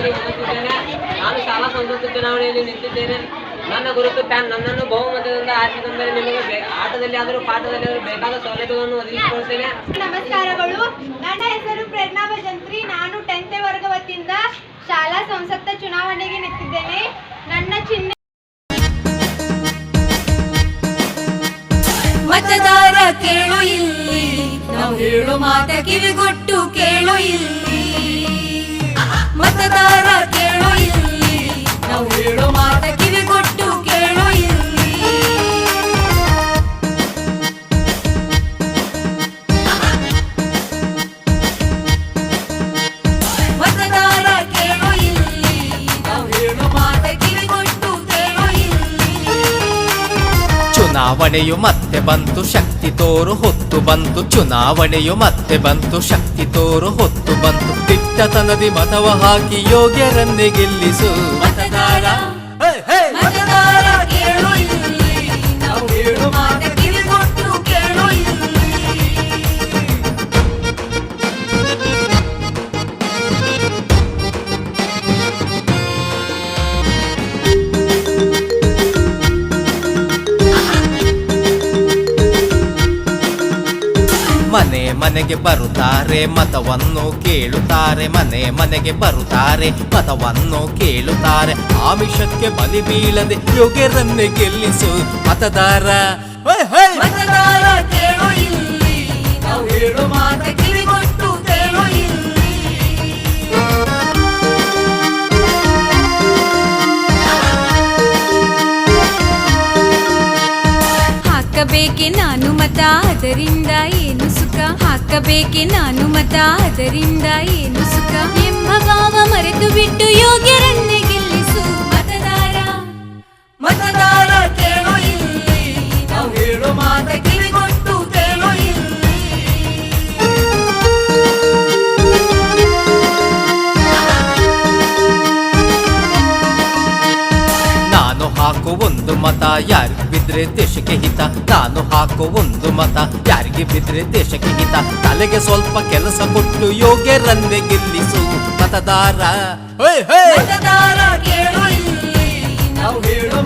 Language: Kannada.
ಚುನಾವಣೆಯಲ್ಲಿ ನಿಂತಿದ್ದೇನೆ. ನಾನು ಶಾಲಾ ಸಂಸತ್ತು ಚುನಾವಣೆಯಲ್ಲಿ ನಿಂತಿದ್ದೇನೆ. ನನ್ನ ಗುರುತು ಪ್ಯಾನ್. ನನ್ನನ್ನು ಬಹುಮತದಿಂದ ಆರಿಸಿಕೊಂಡರೆ ನಿಮಗೆ ಆಟದಲ್ಲಿ ಆದರೂ ಪಾಠದಲ್ಲಿ ಆದರೂ ಬೇಕಾದ ಸೌಲಭ್ಯವನ್ನು ಒದಗಿಸಿಕೊಳ್ತೇನೆ. ನಮಸ್ಕಾರಗಳು. ನನ್ನ ಹೆಸರು ಪ್ರೇರಣಾ ಭಜಂತ್ರಿ. ನಾನು 10th ವರ್ಗ ವತಿಯಿಂದ ಶಾಲಾ ಸಂಸತ್ತ ಚುನಾವಣೆಗೆ ನಿಂತಿದ್ದೇನೆ. ನನ್ನ ಚಿಹ್ನೆ ಮತದಾರ ಕೇಳು ಇಲ್ಲಿ, ನಾವು ಹೇಳು ಮಾತ ಕಿವಿಗೊಟ್ಟು ಕೇಳು ಇಲ್ಲಿ. ಮತದಾರ ಕೇಳು ಇಲ್ಲಿ, ನಾವು ಹೇಳು ಮಾತ ಕಿವಿಗೊಟ್ಟು ಕೇಳು ಇಲ್ಲಿ. ಮತದಾರ ಕೇಳು ಇಲ್ಲಿ, ನಾವು ಹೇಳು ಮಾತ ಕಿವಿಗೊಟ್ಟು ಕೇಳು ಇಲ್ಲಿ. ಚುನಾವಣೆಯು ಮತ್ತೆ ಬಂತು, ಶಕ್ತಿ ತೋರು ಹೊತ್ತು ಬಂತು. ಚುನಾವಣೆಯು ಮತ್ತೆ ಬಂತು, ಶಕ್ತಿ ತೋರು ಹೊತ್ತು ಬಂತು. ದಿಟ್ಟತನದಿ ಮತವ ಹಾಕಿ ಯೋಗ್ಯರನ್ನೇ ಗೆಲ್ಲಿಸು. ಮತದಾರ ಮತದಾರ ಕೇಳು ಇಲ್ಲಿ, ನಾವು ಹೇಳು ಮಾತ ಕಿವಿಗೊಟ್ಟು ಕೇಳು ಇಲ್ಲಿ. ಮನೆ ಮನೆಗೆ ಬರುತ್ತಾರೆ, ಮತವನ್ನು ಕೇಳುತ್ತಾರೆ. ಮನೆ ಮನೆಗೆ ಬರುತ್ತಾರೆ, ಮತವನ್ನು ಕೇಳುತ್ತಾರೆ. ಆಮಿಷಕ್ಕೆ ಬಲಿ ಬೀಳದೆ ಯೋಗ್ಯರನ್ನೇ ಗೆಲ್ಲಿಸು. ಮತದಾರ ಮತದಾರ ಕೇಳು ಇಲ್ಲಿ, ನಾವು ಹೇಳು ಮಾತ ಕಿವಿಗೊಟ್ಟು ಕೇಳು ಇಲ್ಲಿ. ಹಾಕಬೇಕೆ ನಾನು ಮತ, ಅದರಿಂದ ಏನು ಸುಖ. ಹಾಕಬೇಕೆ ನಾನು ಮತ, ಅದರಿಂದ ಏನು ಸುಖ ಎಂಬ ಭಾವ ಮರೆತು ಬಿಟ್ಟು ಯೋಗ್ಯರನ್ನೇ ಗೆಲ್ಲಿಸು. ಮತದಾರ ಮತದಾರ ಕೇಳು ಇಲ್ಲಿ, ನಾವು ಹೇಳು ಮಾತ ಕಿವಿಗೊಟ್ಟು ಕೇಳು ಇಲ್ಲಿ. ನಾನು ಹಾಕೋ ಒಂದು ಮತ ಯಾರಿಗೆ ಬಿದ್ರೆ ದೇಶಕ್ಕೆ ಹಿತ. ನಾನು ಹಾಕೋ ಒಂದು ಮತ ಯಾರಿಗೆ ಬಿದ್ರೆ ದೇಶಕ್ಕೆ ಹಿತ. ತಲೆಗೆ ಸ್ವಲ್ಪ ಕೆಲಸ ಕೊಟ್ಟು ಯೋಗ್ಯರನ್ನೇ ಗೆಲ್ಲಿಸು. ಮತದಾರ ಮತದಾರ ಕೇಳು ಇಲ್ಲಿ, ನಾವು ಹೇಳು